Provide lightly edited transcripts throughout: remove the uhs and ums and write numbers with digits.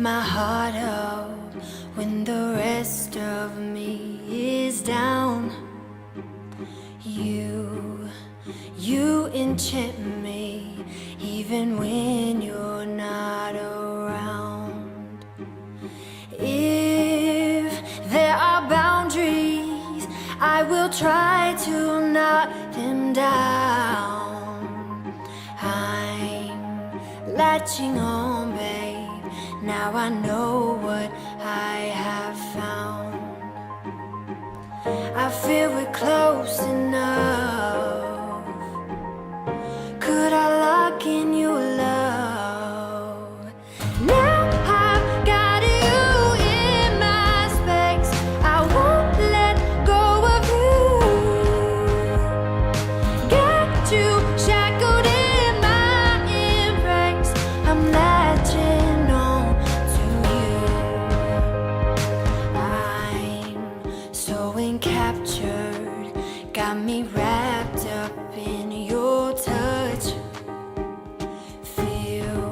my heart up when the rest of me is down. You enchant me even when you're not around. If there are boundaries, I will try to knock them down. I'm latching on, babe. Now I know what I have found. I feel we're close enough. Could I lock in your love? Now I've got you in my space. I won't let go of you. Got you shackled in my embrace. I'm latching on to you. I'm so encaptured, got me wrapped up in your touch. Feel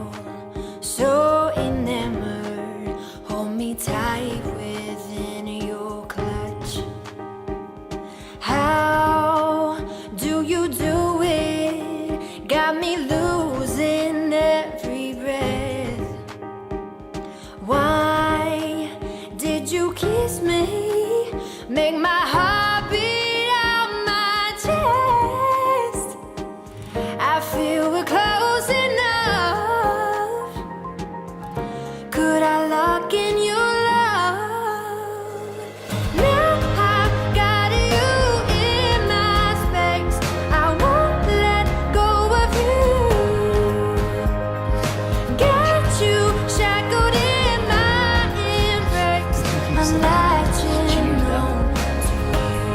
so enamored, hold me tight within your clutch. How do you do it? Got me losing every breath. Why did you kiss me? Make my heart beat out my chest. I feel we're close enough. Could I lock in your love? Now I've got you in my space. I won't let go of you. Got you shackled in my embrace. I'm latching on to you.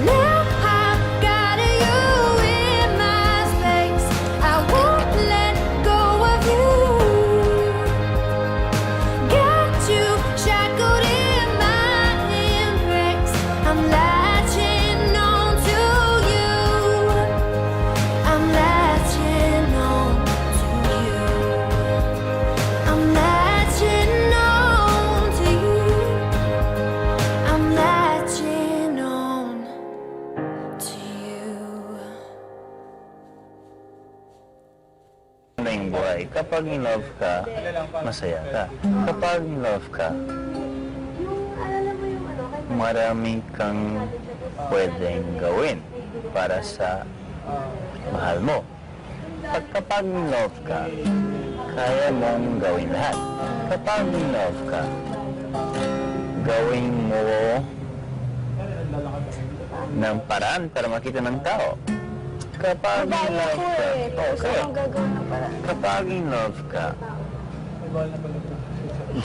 Now I've got you in my space. I won't let go of you. Got you shackled in my embrace. I'm latching on to you. I'm latching on to you. I'm latching on to you. I'm latching on to you. Ang buhay, kapag in love ka, masaya ka. Kapag in love ka, marami kang pwedeng gawin para sa mahal mo. Kapag in love ka, kaya mong gawin lahat. Kapag in love ka, gawin mo ng paraan para makita ng tao. Kapag in love ka, kapag in love ka,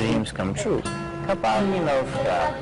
dreams come true. Kapag in love ka,